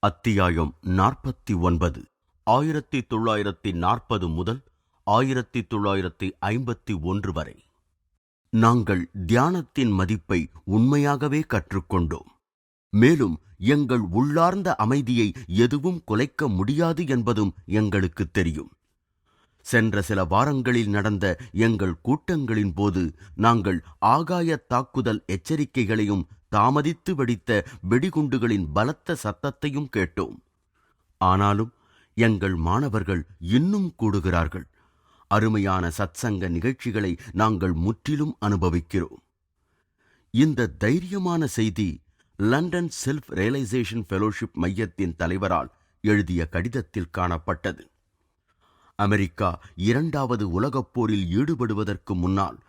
அத்தியாயம் 49. 1940 முதல் 1951 வரை. நாங்கள் தியானத்தின் மதிப்பை உண்மையாகவே கற்றுக்கொண்டோம். மேலும் எங்கள் உள்ளார்ந்த அமைதியை எதுவும் குலைக்க முடியாது என்பதும் எங்களுக்கு தெரியும். சென்ற சில வாரங்களில் நடந்த எங்கள் கூட்டங்களின் போது நாங்கள் ஆகாய தாக்குதல் எச்சரிக்கைகளையும் தாமதித்து வெடித்த வெடிகுண்டுகளின் பலத்த சத்தத்தையும் கேட்டோம். ஆனாலும் எங்கள் மாணவர்கள் இன்னும் கூடுகிறார்கள். அருமையான சத்சங்க நிகழ்ச்சிகளை நாங்கள் முற்றிலும் அனுபவிக்கிறோம். இந்த தைரியமான செய்தி லண்டன் செல்ஃப் ரியலைசேஷன் ஃபெலோஷிப் மையத்தின் தலைவரால் எழுதிய கடிதத்தில் காணப்பட்டது. அமெரிக்கா 2வது உலகப் போரில் ஈடுபடுவதற்கு முன்னால்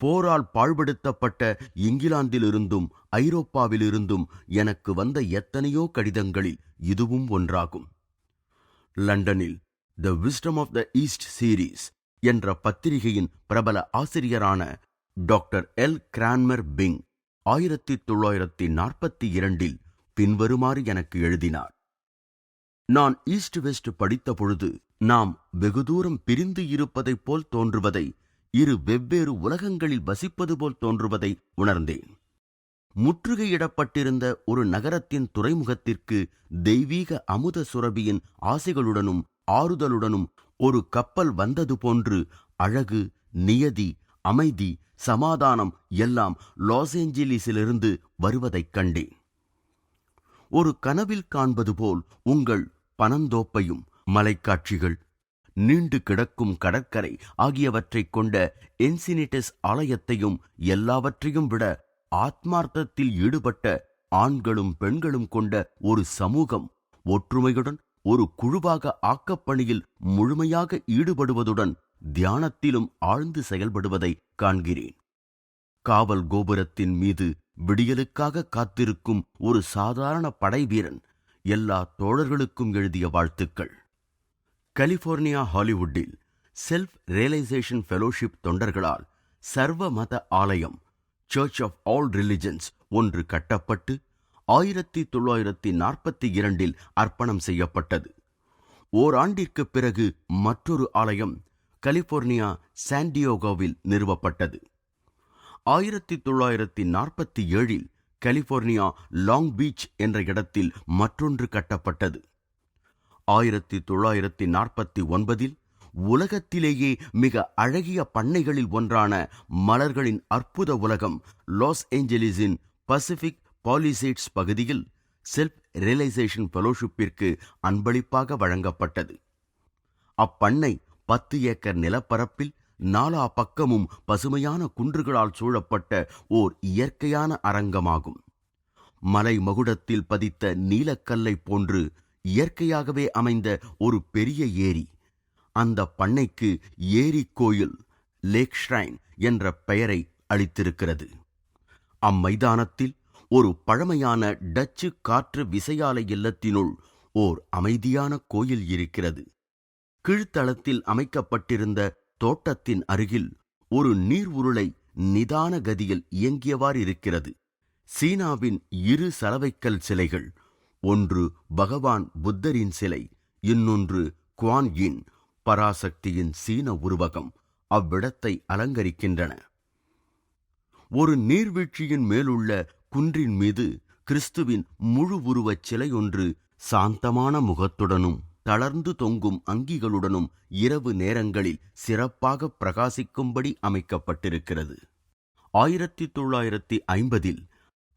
போரால் பாழ்படுத்தப்பட்ட இங்கிலாந்திலிருந்தும் ஐரோப்பாவிலிருந்தும் எனக்கு வந்த எத்தனையோ கடிதங்களில் இதுவும் ஒன்றாகும். லண்டனில் the wisdom of the east series என்ற பத்திரிகையின் பிரபல ஆசிரியரான டாக்டர் எல் கிரான்மர் பிங் 1942 பின்வருமாறு எனக்கு எழுதினார். நான் ஈஸ்ட் வெஸ்ட் படித்த பொழுது நாம் வெகு தூரம் பிரிந்து இருப்பதைப் போல் தோன்றுவதை, இரு வெவ்வேறு உலகங்களில் வசிப்பது போல் தோன்றுவதை உணர்ந்தேன். முற்றுகையிடப்பட்டிருந்த ஒரு நகரத்தின் துறைமுகத்திற்கு தெய்வீக அமுத சுரபியின் ஆசைகளுடனும் ஆறுதலுடனும் ஒரு கப்பல் வந்தது போன்று அழகு, நியதி, அமைதி, சமாதானம் எல்லாம் லாஸ் ஏஞ்சலிஸிலிருந்து வருவதைக் கண்டேன். ஒரு கனவில் காண்பது போல் உங்கள் பனந்தோப்பையும் மலைக்காட்சிகள், நீண்டு கிடக்கும் கடற்கரை ஆகியவற்றைக் கொண்ட என்சினிடஸ் ஆலயத்தையும் எல்லாவற்றையும் விட ஆத்மார்த்தத்தில் ஈடுபட்ட ஆண்களும் பெண்களும் கொண்ட ஒரு சமூகம் ஒற்றுமையுடன் ஒரு குழுவாக ஆக்கப்பணியில் முழுமையாக ஈடுபடுவதுடன் தியானத்திலும் ஆழ்ந்து செயல்படுவதை காண்கிறேன். காவல் கோபுரத்தின் மீது விடியலுக்காக காத்திருக்கும் ஒரு சாதாரண படைவீரன் எல்லா தோழர்களுக்கும் எழுதிய வாழ்த்துக்கள். கலிபோர்னியா ஹாலிவுட்டில் செல்ஃப் ரியலைசேஷன் ஃபெலோஷிப் தொண்டர்களால் சர்வ மத ஆலயம் சர்ச் ஆஃப் ஆல் ரிலிஜன்ஸ் ஒன்று கட்டப்பட்டு 1942 அர்ப்பணம் செய்யப்பட்டது. ஓராண்டிற்கு பிறகு மற்றொரு ஆலயம் கலிபோர்னியா சாண்டியோகோவில் நிறுவப்பட்டது. 1947 கலிபோர்னியா லாங் பீச் என்ற இடத்தில் மற்றொன்று கட்டப்பட்டது. 1949 உலகத்திலேயே மிக அழகிய பண்ணைகளில் ஒன்றான மலர்களின் அற்புத உலகம் லாஸ் ஏஞ்சலிஸின் பசிபிக் பாலிசேட்ஸ் பகுதியில் செல்ஃப் ரியலைசேஷன் ஃபெலோஷிப்பிற்கு அன்பளிப்பாக வழங்கப்பட்டது. அப்பண்ணை 10 ஏக்கர் நிலப்பரப்பில் நாலா பக்கமும் பசுமையான குன்றுகளால் சூழப்பட்ட ஓர் இயற்கையான அரங்கமாகும். மலை மகுடத்தில் பதித்த நீலக்கல்லை போன்று இயற்கையாகவே அமைந்த ஒரு பெரிய ஏரி. அந்த பண்ணைக்கு ஏரி கோயில், லேக் ஷ்ரைன் என்ற பெயரை அளித்திருக்கிறது. அம்மைதானத்தில் ஒரு பழமையான டச்சு காற்று விசையாலை இல்லத்தினுள் ஓர் அமைதியான கோயில் இருக்கிறது. கீழ்த்தளத்தில் அமைக்கப்பட்டிருந்த தோட்டத்தின் அருகில் ஒரு நீர் உருளை நிதான கதியில் இயங்கியவாறு இருக்கிறது. சீனாவின் 2 சலவைக்கல் சிலைகள், ஒன்று பகவான் புத்தரின் சிலை, இன்னொன்று குவான் யின் பராசக்தியின் சீன உருவகம் அவ்விடத்தை அலங்கரிக்கின்றன. ஒரு நீர்வீழ்ச்சியின் மேலுள்ள குன்றின் மீது கிறிஸ்துவின் முழு உருவச் சிலை ஒன்று சாந்தமான முகத்துடனும் தளர்ந்து தொங்கும் அங்கிகளுடனும் இரவு நேரங்களில் சிறப்பாக பிரகாசிக்கும்படி அமைக்கப்பட்டிருக்கிறது. 1950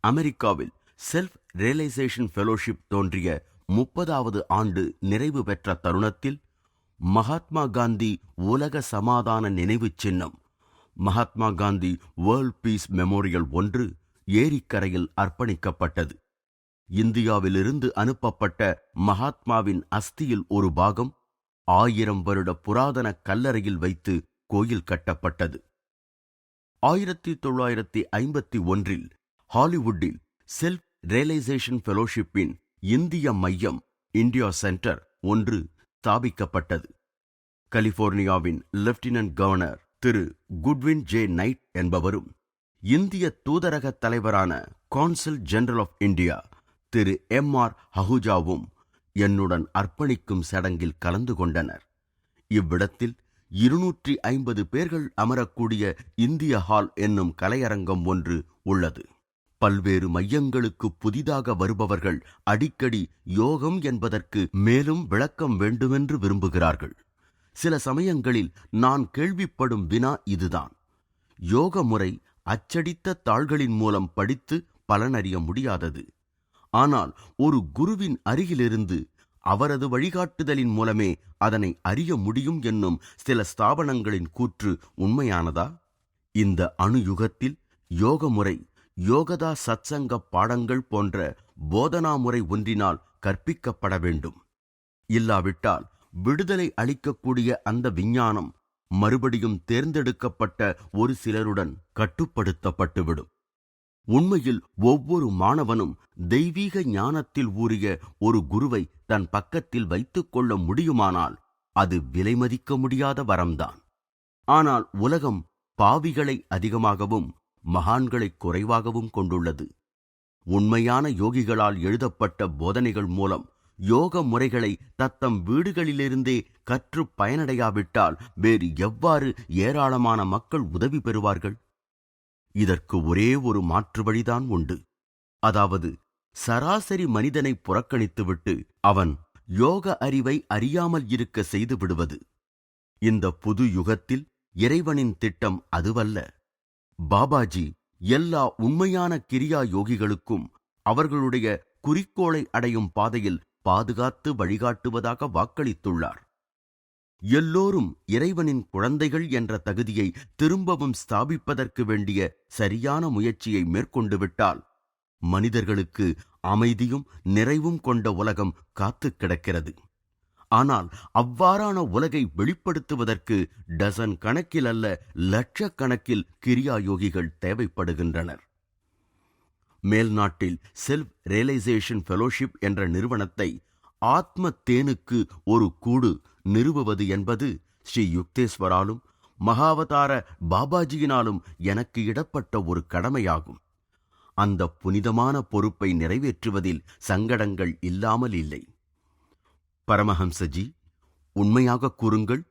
அமெரிக்காவில் செல்ஃப் ரியலைசேஷன் ஃபெலோஷிப் தோன்றிய 30வது ஆண்டு நிறைவு பெற்ற தருணத்தில் மகாத்மா காந்தி உலக சமாதான நினைவு சின்னம், Mahatma Gandhi world piece memorial ஒன்று ஏரிக்கரையில் அர்ப்பணிக்கப்பட்டது. இந்தியாவிலிருந்து அனுப்பப்பட்ட மகாத்மாவின் அஸ்தியில் ஒரு பாகம் 1000 வருட புராதன கல்லறையில் வைத்து கோயில் கட்டப்பட்டது. 1951 ஹாலிவுட்டில் செல்ஃப் ரியலைசேஷன் ஃபெலோஷிப்பின் இந்திய மையம் இந்தியா சென்டர் ஒன்று ஸ்தாபிக்கப்பட்டது. கலிபோர்னியாவின் லெப்டினன்ட் கவர்னர் திரு குட்வின் ஜே நைட் என்பவரும் இந்திய தூதரக தலைவரான கான்சல் ஜெனரல் ஆஃப் இந்தியா திரு எம்.ஆர். அஹூஜாவும் என்னுடன் அர்ப்பணிக்கும் சடங்கில் கலந்து கொண்டனர். இவ்விடத்தில் 250 பேர்கள் அமரக்கூடிய இந்திய ஹால் என்னும் கலையரங்கம் ஒன்று உள்ளது. பல்வேறு மையங்களுக்கு புதிதாக வருபவர்கள் அடிக்கடி யோகம் என்பதற்கு மேலும் விளக்கம் வேண்டுமென்று விரும்புகிறார்கள். சில சமயங்களில் நான் கேள்விப்படும் வினா இதுதான்: யோக முறை அச்சடித்த தாள்களின் மூலம் படித்து பலனறிய முடியாதது. ஆனால் ஒரு குருவின் அருகிலிருந்து அவரது வழிகாட்டுதலின் மூலமே அதனை அறிய முடியும் என்னும் சில ஸ்தாபனங்களின் கூற்று உண்மையானதா? இந்த அணுயுகத்தில் யோக முறை யோகதா சத்சங்க பாடங்கள் போன்ற போதனா முறை ஒன்றினால் கற்பிக்கப்பட வேண்டும். இல்லாவிட்டால் விடுதலை அளிக்கக்கூடிய அந்த விஞ்ஞானம் மறுபடியும் தேர்ந்தெடுக்கப்பட்ட ஒரு சிலருடன் கட்டுப்படுத்தப்பட்டுவிடும். உண்மையில் ஒவ்வொரு மாணவனும் தெய்வீக ஞானத்தில் ஊறிய ஒரு குருவை தன் பக்கத்தில் வைத்துக் கொள்ள முடியுமானால் அது விலைமதிக்க முடியாத வரம்தான். ஆனால் உலகம் பாவிகளை அதிகமாகவும் மகான்களை குறைவாகவும் கொண்டுள்ளது. உண்மையான யோகிகளால் எழுதப்பட்ட போதனைகள் மூலம் யோக முறைகளை தத்தம் வீடுகளிலிருந்தே கற்று பயனடையாவிட்டால் வேறு எவ்வாறு ஏராளமான மக்கள் உதவி பெறுவார்கள்? இதற்கு ஒரே ஒரு மாற்று வழிதான் உண்டு. அதாவது சராசரி மனிதனை புறக்கணித்துவிட்டு அவன் யோக அறிவை அறியாமல் இருக்க செய்து விடுவது. இந்த புது யுகத்தில் இறைவனின் திட்டம் அதுவல்ல. பாபாஜி எல்லா உண்மையான கிரியா யோகிகளுக்கும் அவர்களுடைய குறிக்கோளை அடையும் பாதையில் பாதுகாத்து வழிகாட்டுவதாக வாக்களித்துள்ளார். எல்லோரும் இறைவனின் குழந்தைகள் என்ற தகுதியை திரும்பவும் ஸ்தாபிப்பதற்கு வேண்டிய சரியான முயற்சியை மேற்கொண்டு விட்டால் மனிதர்களுக்கு அமைதியும் நிறைவும் கொண்ட உலகம் காத்து கிடக்கிறது. ஆனால் அவ்வாறான உலகை வெளிப்படுத்துவதற்கு டசன் கணக்கில் அல்ல, லட்சக்கணக்கில் கிரியா யோகிகள் தேவைப்படுகின்றனர். மேல்நாட்டில் செல்ஃப் ரியலைசேஷன் ஃபெலோஷிப் என்ற நிறுவனத்தை ஆத்ம தேனுக்கு ஒரு கூடு நிறுவுவது என்பது ஸ்ரீ யுக்தேஸ்வராலும் மகாவதார பாபாஜியினாலும் எனக்கு இடப்பட்ட ஒரு கடமையாகும். அந்த புனிதமான பொறுப்பை நிறைவேற்றுவதில் சங்கடங்கள் இல்லாமல் இல்லை. பரமஹம்சஜி, உண்மையாக கூறுங்கள்,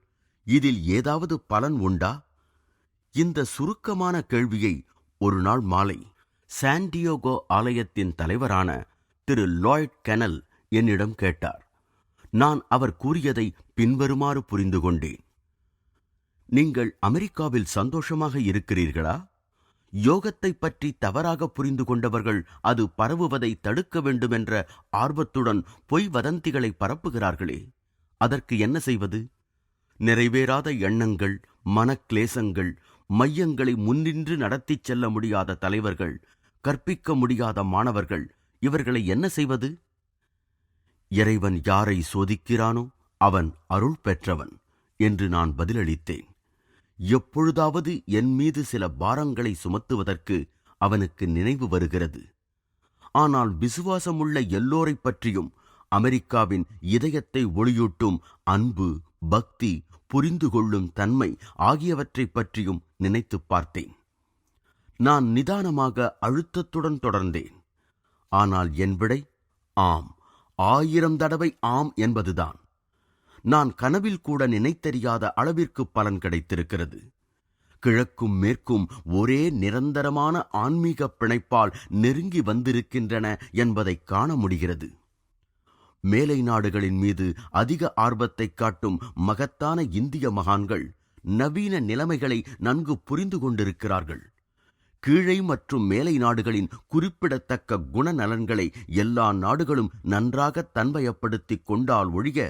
இதில் ஏதாவது பலன் உண்டா? இந்த சுருக்கமான கேள்வியை ஒரு நாள் மாலை சான்டியாகோ ஆலயத்தின் தலைவரான திரு லாய்ட் கெனல் என்னிடம் கேட்டார். நான் அவர் கூறியதை பின்வருமாறு புரிந்து கொண்டேன். நீங்கள் அமெரிக்காவில் சந்தோஷமாக இருக்கிறீர்களா? யோகத்தை பற்றி தவறாக புரிந்து கொண்டவர்கள் அது பரவுவதை தடுக்க வேண்டுமென்ற ஆர்வத்துடன் பொய் வதந்திகளை பரப்புகிறார்களே, அதற்கு என்ன செய்வது? நிறைவேறாத எண்ணங்கள், மனக்லேசங்கள், மையங்களை முன்னின்று நடத்திச் செல்ல முடியாத தலைவர்கள், கற்பிக்க முடியாத மாணவர்கள், இவர்களை என்ன செய்வது? இறைவன் யாரை சோதிக்கிறானோ அவன் அருள் பெற்றவன் என்று நான் பதிலளித்தேன். எப்பொழுதாவது என் மீது சில பாரங்களை சுமத்துவதற்கு அவனுக்கு நினைவு வருகிறது. ஆனால் விசுவாசமுள்ள எல்லோரை பற்றியும், அமெரிக்காவின் இதயத்தை ஒளியூட்டும் அன்பு, பக்தி, புரிந்து கொள்ளும் தன்மை ஆகியவற்றை பற்றியும் நினைத்து பார்த்தேன். நான் நிதானமாக அழுத்தத்துடன் தொடர்ந்தேன். ஆனால் என் விடை ஆம், 1000 தடவை ஆம் என்பதுதான். நான் கனவில் கூட நினைத்தறியாத அளவிற்கு பலன் கிடைத்திருக்கிறது. கிழக்கும் மேற்கும் ஒரே நிரந்தரமான ஆன்மீக பிணைப்பால் நெருங்கி வந்திருக்கின்றன என்பதை காண முடிகிறது. மேலை நாடுகளின் மீது அதிக ஆர்வத்தை காட்டும் மகத்தான இந்திய மகான்கள் நவீன நிலைமைகளை நன்கு புரிந்து கொண்டிருக்கிறார்கள். கீழை மற்றும் மேலை நாடுகளின் குறிப்பிடத்தக்க குணநலன்களை எல்லா நாடுகளும் நன்றாக தன்வயப்படுத்திக் கொண்டால் ஒழிய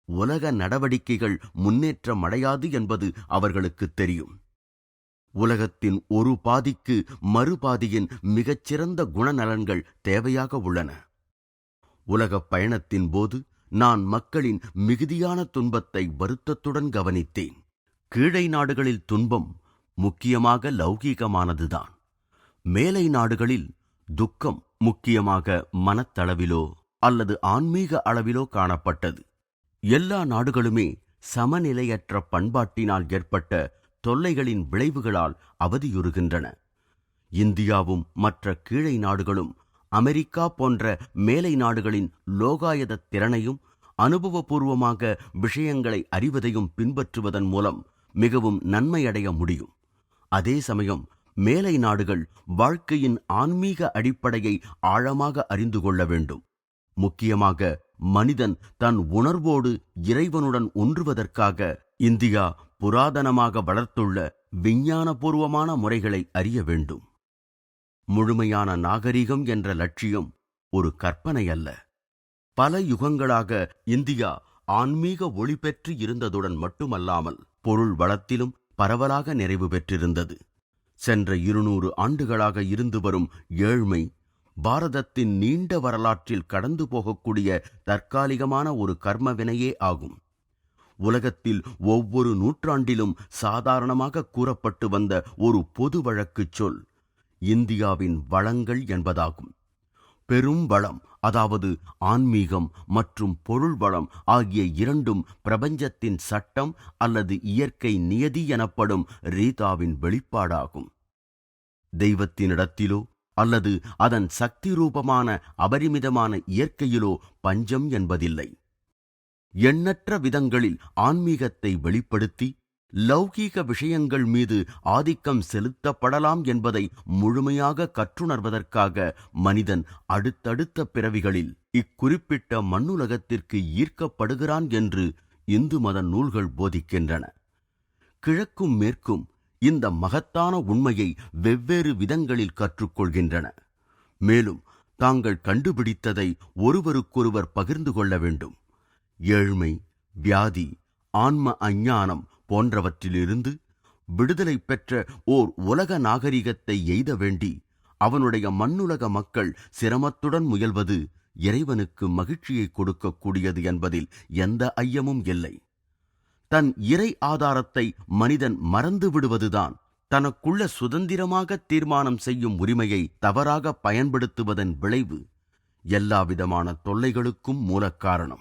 உலக நடவடிக்கைகள் முன்னேற்றம் அடையாது என்பது அவர்களுக்கு தெரியும். உலகத்தின் ஒரு பாதிக்கு மறுபாதியின் மிகச்சிறந்த குணநலன்கள் தேவையாக உள்ளன. உலகப் பயணத்தின் போது நான் மக்களின் மிகுதியான துன்பத்தை வருத்தத்துடன் கவனித்தேன். கீழை நாடுகளில் துன்பம் முக்கியமாக லௌகீகமானதுதான். மேலை நாடுகளில் துக்கம் முக்கியமாக மனத்தளவிலோ அல்லது ஆன்மீக அளவிலோ காணப்பட்டது. எல்லா நாடுகளுமே சமநிலையற்ற பண்பாட்டினால் ஏற்பட்ட தொல்லைகளின் விளைவுகளால் அவதியுறுகின்றன. இந்தியாவும் மற்ற கீழை நாடுகளும் அமெரிக்கா போன்ற மேலை நாடுகளின் லோகாயத திறனையும் அனுபவபூர்வமாக விஷயங்களை அறிவதையும் பின்பற்றுவதன் மூலம் மிகவும் நன்மையடைய முடியும். அதே சமயம் மேலை நாடுகள் வாழ்க்கையின் ஆன்மீக அடிப்படையை ஆழமாக அறிந்து கொள்ள வேண்டும். முக்கியமாக மனிதன் தன் உணர்வோடு இறைவனுடன் ஒன்றுவதற்காக இந்தியா புராதனமாக வளர்த்துள்ள விஞ்ஞானபூர்வமான முறைகளை அறிய வேண்டும். முழுமையான நாகரிகம் என்ற லட்சியம் ஒரு கற்பனை அல்ல. பல யுகங்களாக இந்தியா ஆன்மீக ஒளி பெற்று இருந்ததுடன் மட்டுமல்லாமல் பொருள் வளத்திலும் பரவலாக நிறைவு பெற்றிருந்தது. சென்ற 200 ஆண்டுகளாக இருந்து வரும் ஏழ்மை பாரதத்தின் நீண்ட வரலாற்றில் கடந்து போகக்கூடிய தற்காலிகமான ஒரு கர்ம வினையே ஆகும். உலகத்தில் ஒவ்வொரு நூற்றாண்டிலும் சாதாரணமாக கூறப்பட்டு வந்த ஒரு பொது வழக்குச் சொல் இந்தியாவின் வளங்கள் என்பதாகும். பெரும் வளம், அதாவது ஆன்மீகம் மற்றும் பொருள் வளம் ஆகிய இரண்டும் பிரபஞ்சத்தின் சட்டம் அல்லது இயற்கை நியதி எனப்படும் ரீதாவின் வெளிப்பாடாகும். தெய்வத்தினிடத்திலோ அல்லது அதன் சக்தி ரூபமான அபரிமிதமான இயற்கையிலோ பஞ்சம் என்பதில்லை. எண்ணற்ற விதங்களில் ஆன்மீகத்தை வெளிப்படுத்தி லௌகீக விஷயங்கள் மீது ஆதிக்கம் செலுத்தப்படலாம் என்பதை முழுமையாக கற்றுணர்வதற்காக மனிதன் அடுத்தடுத்த பிறவிகளில் இக்குறிப்பிட்ட மண்ணுலகத்திற்கு ஈர்க்கப்படுகிறான் என்று இந்து மத நூல்கள் போதிக்கின்றன. கிழக்கும் மேற்கும் இந்த மகத்தான உண்மையை வெவ்வேறு விதங்களில் கற்றுக்கொள்கின்றன. மேலும் தாங்கள் கண்டுபிடித்ததை ஒருவருக்கொருவர் பகிர்ந்து கொள்ள வேண்டும். ஏழ்மை, வியாதி, ஆன்ம அஞ்ஞானம் போன்றவற்றிலிருந்து விடுதலை பெற்ற ஓர் உலக நாகரிகத்தை எய்த வேண்டி அவனுடைய மண்ணுலக மக்கள் சிரமத்துடன் முயல்வது இறைவனுக்கு மகிழ்ச்சியை கொடுக்கக்கூடியது என்பதில் எந்த ஐயமும் இல்லை. தன் இறை ஆதாரத்தை மனிதன் மறந்து விடுவதுதான் தனக்குள்ள சுதந்திரமாக தீர்மானம் செய்யும் உரிமையை தவறாக பயன்படுத்துவதன் விளைவு எல்லாவிதமான தொல்லைகளுக்கும் மூலக்காரணம்.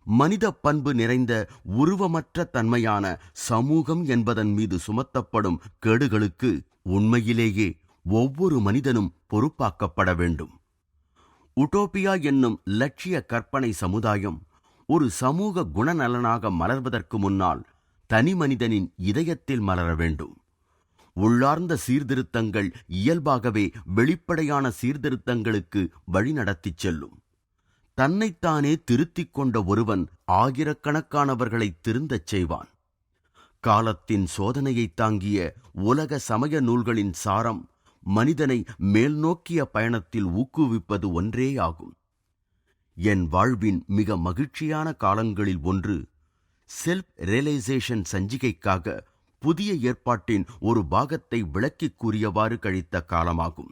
மனித பண்பு நிறைந்த உருவமற்ற தன்மையான சமூகம் என்பதன் மீது சுமத்தப்படும் கேடுகளுக்கு உண்மையிலேயே ஒவ்வொரு மனிதனும் பொறுப்பாக்கப்பட வேண்டும். உட்டோப்பியா என்னும் லட்சிய கற்பனை சமுதாயம் ஒரு சமூக குணநலனாக மலர்வதற்கு முன்னால் தனி மனிதனின் இதயத்தில் மலர வேண்டும். உள்ளார்ந்த சீர்திருத்தங்கள் இயல்பாகவே வெளிப்படையான சீர்திருத்தங்களுக்கு வழிநடத்திச் செல்லும். தன்னைத்தானே திருத்திக் கொண்ட ஒருவன் ஆயிரக்கணக்கானவர்களை திருந்தச் செய்வான். காலத்தின் சோதனையை தாங்கிய உலக சமய நூல்களின் சாரம் மனிதனை மேல்நோக்கிய பயணத்தில் ஊக்குவிப்பது ஒன்றேயாகும். என் வாழ்வின் மிக மகிழ்ச்சியான காலங்களில் ஒன்று செல்ஃப் ரியலைசேஷன் சஞ்சிகைக்காக புதிய ஏற்பாட்டின் ஒரு பாகத்தை விளக்கிக் கூறியவாறு கழித்த காலமாகும்.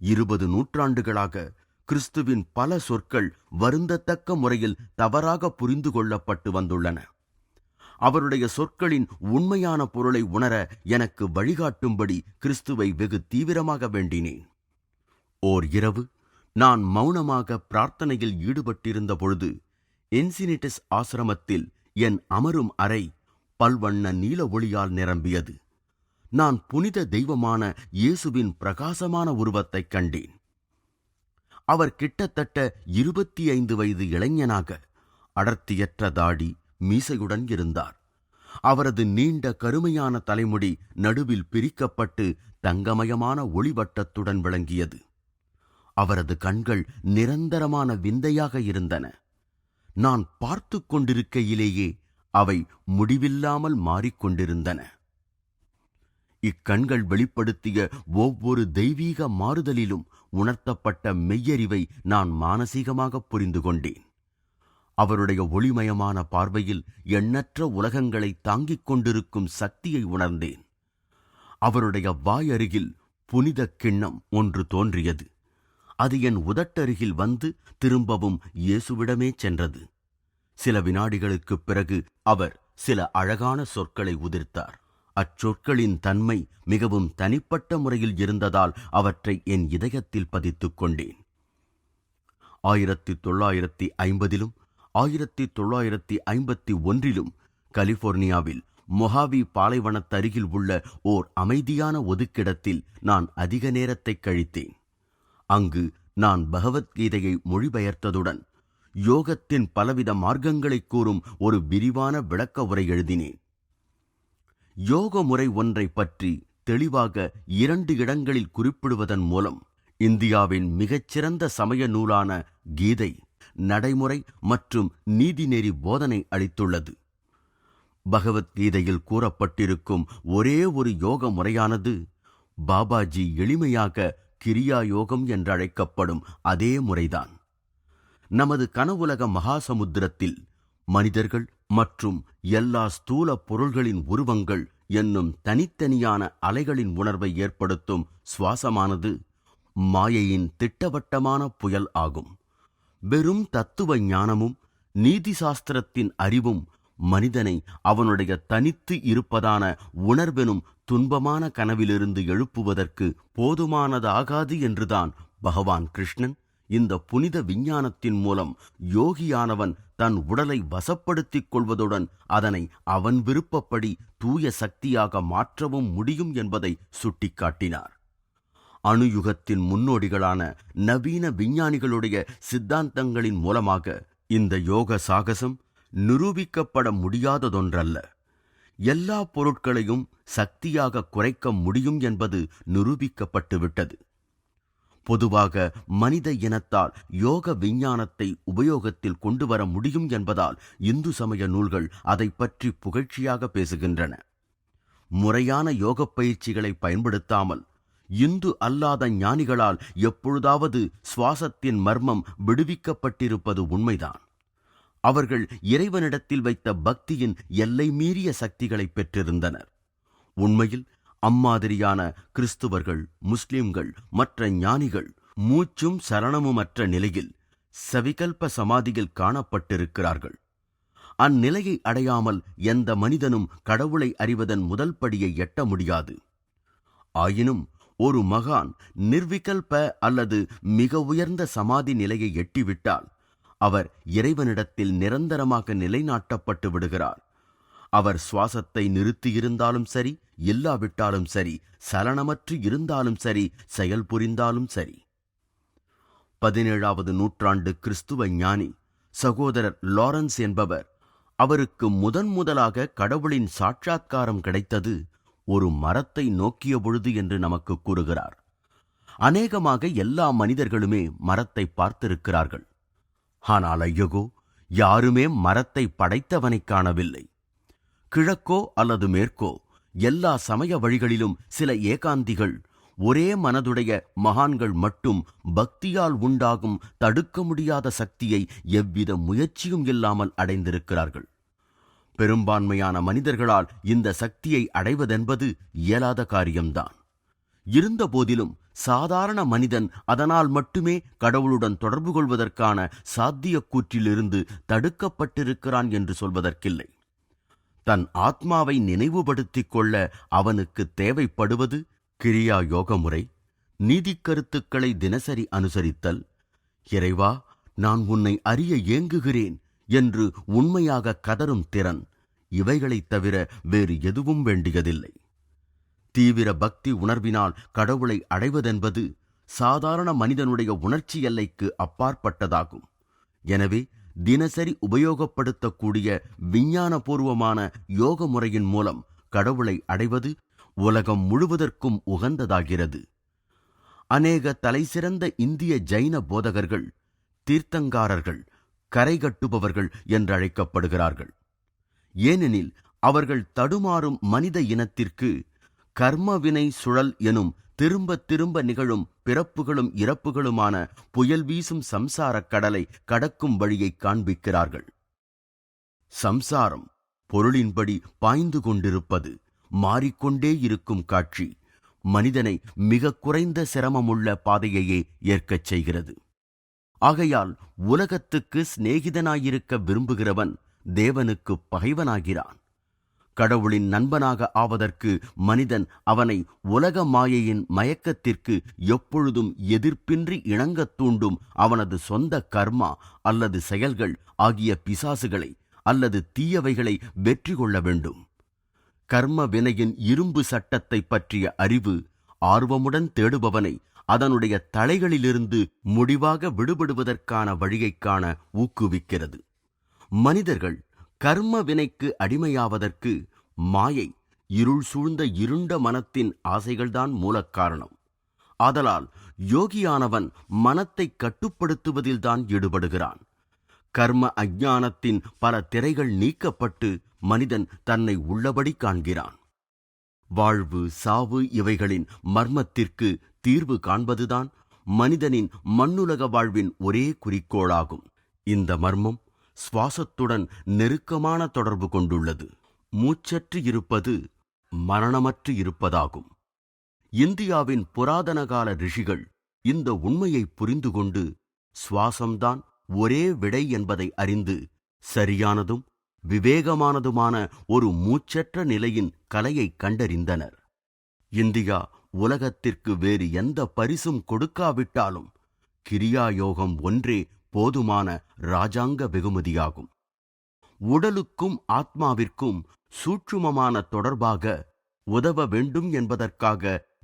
20 நூற்றாண்டுகளாக கிறிஸ்துவின் பல சொற்கள் வருந்தத்தக்க முறையில் தவறாக புரிந்து கொள்ளப்பட்டு வந்துள்ளன. அவருடைய சொற்களின் உண்மையான பொருளை உணர எனக்கு வழிகாட்டும்படி கிறிஸ்துவை வெகு தீவிரமாக வேண்டினேன். ஓர் இரவு நான் மௌனமாக பிரார்த்தனையில் ஈடுபட்டிருந்த பொழுது என்சினிட்டிஸ் ஆசிரமத்தில் என் அமரும் அறை பல்வண்ண நீல ஒளியால் நிரம்பியது. நான் புனித தெய்வமான இயேசுவின் பிரகாசமான உருவத்தைக் கண்டேன். அவர் கிட்டத்தட்ட 25 வயது இளைஞனாக அடர்த்தியற்ற தாடி மீசையுடன் இருந்தார். அவரது நீண்ட கருமையான தலைமுடி நடுவில் பிரிக்கப்பட்டு தங்கமயமான ஒளிவட்டத்துடன் விளங்கியது. அவரது கண்கள் நிரந்தரமான விந்தையாக இருந்தன. நான் பார்த்து கொண்டிருக்கையிலேயே அவை முடிவில்லாமல் மாறிக்கொண்டிருந்தன. இக்கண்கள் வெளிப்படுத்திய ஒவ்வொரு தெய்வீக மாறுதலிலும் உணர்த்தப்பட்ட மெய்யறிவை நான் மானசீகமாக புரிந்து கொண்டேன். அவருடைய ஒளிமயமான பார்வையில் எண்ணற்ற உலகங்களை தாங்கிக் கொண்டிருக்கும் சக்தியை உணர்ந்தேன். அவருடைய வாயருகில் புனித கிண்ணம் ஒன்று தோன்றியது. அது என் உதட்டருகில் வந்து திரும்பவும் இயேசுவிடமே சென்றது. சில வினாடிகளுக்குப் பிறகு அவர் சில அழகான சொற்களை உதிர்த்தார். அச்சொற்களின் தன்மை மிகவும் தனிப்பட்ட முறையில் இருந்ததால் அவற்றை என் இதயத்தில் பதித்துக் கொண்டேன். 1950 1951 கலிபோர்னியாவில் மொஹாவி பாலைவனத்தருகில் உள்ள ஓர் அமைதியான ஒதுக்கிடத்தில் நான் அதிக நேரத்தை கழித்தேன். அங்கு நான் பகவத்கீதையை மொழிபெயர்த்ததுடன் யோகத்தின் பலவித மார்க்கங்களை கூறும் ஒரு விரிவான விளக்க உரை எழுதினேன். யோக முறை ஒன்றை பற்றி தெளிவாக 2 இடங்களில் குறிப்பிடுவதன் மூலம் இந்தியாவின் மிகச்சிறந்த சமய நூலான கீதை நடைமுறை மற்றும் நீதிநெறி போதனை அளித்துள்ளது. பகவத்கீதையில் கூறப்பட்டிருக்கும் ஒரே ஒரு யோக முறையானது பாபாஜி எளிமையாக கிரியா யோகம் என்றழைக்கப்படும் அதே முறைதான். நமது கனவுலக மகாசமுத்திரத்தில் மனிதர்கள் மற்றும் எல்லா ஸ்தூல பொருள்களின் உருவங்கள் என்னும் தனித்தனியான அலைகளின் உணர்வை ஏற்படுத்தும் சுவாசமானது மாயையின் திட்டவட்டமான புயல் ஆகும். வெறும் தத்துவ ஞானமும் நீதி சாஸ்திரத்தின் அறிவும் மனிதனை அவனுடைய தனித்து இருப்பதான உணர்வெனும் துன்பமான கனவிலிருந்து எழுப்புவதற்கு போதுமானதாகாது என்றுதான் பகவான் கிருஷ்ணன் இந்த புனித விஞ்ஞானத்தின் மூலம் யோகியானவன் தன் உடலை வசப்படுத்திக் கொள்வதுடன் அதனை அவன் விருப்பப்படி தூய சக்தியாக மாற்றவும் முடியும் என்பதை சுட்டிக்காட்டினார். அணுயுகத்தின் முன்னோடிகளான நவீன விஞ்ஞானிகளுடைய சித்தாந்தங்களின் மூலமாக இந்த யோக சாகசம் நிரூபிக்கப்பட முடியாததொன்றல்ல. எல்லா பொருட்களையும் சக்தியாக குறைக்க முடியும் என்பது நிரூபிக்கப்பட்டுவிட்டது. பொதுவாக மனித இனத்தால் யோக விஞ்ஞானத்தை உபயோகத்தில் கொண்டு வர முடியும் என்பதால் இந்து சமய நூல்கள் அதை பற்றி புகழ்ச்சியாக பேசுகின்றன. முறையான யோகப் பயிற்சிகளை பயன்படுத்தாமல் இந்து அல்லாத ஞானிகளால் எப்பொழுதாவது சுவாசத்தின் மர்மம் விடுவிக்கப்பட்டிருப்பது உண்மைதான். அவர்கள் இறைவனிடத்தில் வைத்த பக்தியின் எல்லை மீறிய சக்திகளை பெற்றிருந்தனர். உண்மையில் அம்மாதிரியான கிறிஸ்துவர்கள், முஸ்லிம்கள், மற்ற ஞானிகள் மூச்சும் சலனமுமற்ற நிலையில் சவிகல்ப சமாதியில் காணப்பட்டிருக்கிறார்கள். அந்நிலையை அடையாமல் எந்த மனிதனும் கடவுளை அறிவதன் முதல் படியை எட்ட முடியாது. ஆயினும் ஒரு மகான் நிர்விகல்ப அல்லது மிக உயர்ந்த சமாதி நிலையை எட்டிவிட்டால் அவர் இறைவனிடத்தில் நிரந்தரமாக நிலைநாட்டப்பட்டு விடுகிறார். அவர் சுவாசத்தை நிறுத்தியிருந்தாலும் சரி, இல்லாவிட்டாலும் சரி, சலனமற்று இருந்தாலும் சரி, செயல் புரிந்தாலும் சரி. 17வது நூற்றாண்டு கிறிஸ்துவ ஞானி சகோதரர் லாரன்ஸ் என்பவர் அவருக்கு முதலாக கடவுளின் சாட்சாத்காரம் கிடைத்தது ஒரு மரத்தை நோக்கிய பொழுது என்று நமக்கு கூறுகிறார். அநேகமாக எல்லா மனிதர்களுமே மரத்தை பார்த்திருக்கிறார்கள். ஆனால் ஐயகோ, யாருமே மரத்தை படைத்தவனை காணவில்லை. கிழக்கோ அல்லது மேற்கோ எல்லா சமய வழிகளிலும் சில ஏகாந்திகள், ஒரே மனதுடைய மகான்கள் மட்டும் பக்தியால் உண்டாகும் தடுக்க முடியாத சக்தியை எவ்வித முயற்சியும் இல்லாமல் அடைந்திருக்கிறார்கள். பெரும்பான்மையான மனிதர்களால் இந்த சக்தியை அடைவதென்பது இயலாத காரியம்தான். இருந்தபோதிலும் சாதாரண மனிதன் அதனால் மட்டுமே கடவுளுடன் தொடர்பு கொள்வதற்கான சாத்தியக்கூற்றிலிருந்து தடுக்கப்பட்டிருக்கிறான் என்று சொல்வதற்கில்லை. தன் ஆத்மாவை நினைவுபடுத்திக் கொள்ள அவனுக்கு தேவைப்படுவது கிரியா யோக முறை, நீதி கருத்துக்களை தினசரி அனுசரித்தல், இறைவா நான் உன்னை அறிய ஏங்குகிறேன் என்று உண்மையாக கதரும் திறன், இவைகளைத் தவிர வேறு எதுவும் வேண்டியதில்லை. தீவிர பக்தி உணர்வினால் கடவுளை அடைவதென்பது சாதாரண மனிதனுடைய உணர்ச்சி எல்லைக்கு அப்பாற்பட்டதாகும். எனவே தினசரி உபயோகப்படுத்தக்கூடிய விஞ்ஞானபூர்வமான யோக முறையின் மூலம் கடவுளை அடைவது உலகம் முழுவதற்கும் உகந்ததாகிறது. அநேக தலைசிறந்த இந்திய ஜைன போதகர்கள் தீர்த்தங்காரர்கள், கரை கட்டுபவர்கள் என்றழைக்கப்படுகிறார்கள். ஏனெனில் அவர்கள் தடுமாறும் மனித இனத்திற்கு கர்மவினை சுழல் எனும் திரும்ப திரும்ப நிகழும் பிறப்புகளும் இறப்புகளுமான புயல் வீசும் சம்சாரக் கடலை கடக்கும் வழியை காண்பிக்கிறார்கள். சம்சாரம் பொருளின்படி பாய்ந்து கொண்டிருப்பது, மாறிக்கொண்டே இருக்கும் காட்சி மனிதனை மிக குறைந்த சிரமமுள்ள பாதையையே ஏற்கச் செய்கிறது. ஆகையால் உலகத்துக்கு சிநேகிதனாயிருக்க விரும்புகிறவன் தேவனுக்கு பகைவனாகிறான். கடவுளின் நண்பனாக ஆவதற்கு மனிதன் அவனை உலக மாயையின் மயக்கத்திற்கு எப்பொழுதும் எதிர்ப்பின்றி இணங்கத் தூண்டும் அவனது சொந்த கர்மா அல்லது செயல்கள் ஆகிய பிசாசுகளை அல்லது தீயவைகளை வெற்றி கொள்ள வேண்டும். கர்ம வினையின் இரும்பு சட்டத்தை பற்றிய அறிவு ஆர்வமுடன் தேடுபவனை அதனுடைய தலைகளிலிருந்து முடிவாக விடுபடுவதற்கான வழியைக் காண ஊக்குவிக்கிறது. மனிதர்கள் கர்ம வினைக்கு அடிமையாவதற்கு மாயை, இருள் சூழ்ந்த இருண்ட மனத்தின் ஆசைகள்தான் மூலக்காரணம். ஆதலால் யோகியானவன் மனத்தை கட்டுப்படுத்துவதில்தான் ஈடுபடுகிறான். கர்ம அஞ்ஞானத்தின் பல திரைகள் நீக்கப்பட்டு மனிதன் தன்னை உள்ளபடி காண்கிறான். வாழ்வு, சாவு இவைகளின் மர்மத்திற்கு தீர்வு காண்பதுதான் மனிதனின் மண்ணுலக வாழ்வின் ஒரே குறிக்கோளாகும். இந்த மர்மம் சுவாசத்துடன் நெருக்கமான தொடர்பு கொண்டுள்ளது. மூச்சற்று இருப்பது மரணமற்று இருப்பதாகும். இந்தியாவின் புராதன கால ரிஷிகள் இந்த உண்மையை புரிந்து கொண்டு சுவாசம்தான் ஒரே விடை என்பதை அறிந்து சரியானதும் விவேகமானதுமான ஒரு மூச்சற்ற நிலையின் கலையை கண்டறிந்தனர். இந்தியா உலகத்திற்கு வேறு எந்த பரிசும் கொடுக்காவிட்டாலும் கிரியாயோகம் ஒன்றே போதுமான இராஜாங்க வெகுமதியாகும். உடலுக்கும் ஆத்மாவிற்கும் சூட்சுமமான தொடர்பாக உதவ வேண்டும் என்பதற்காக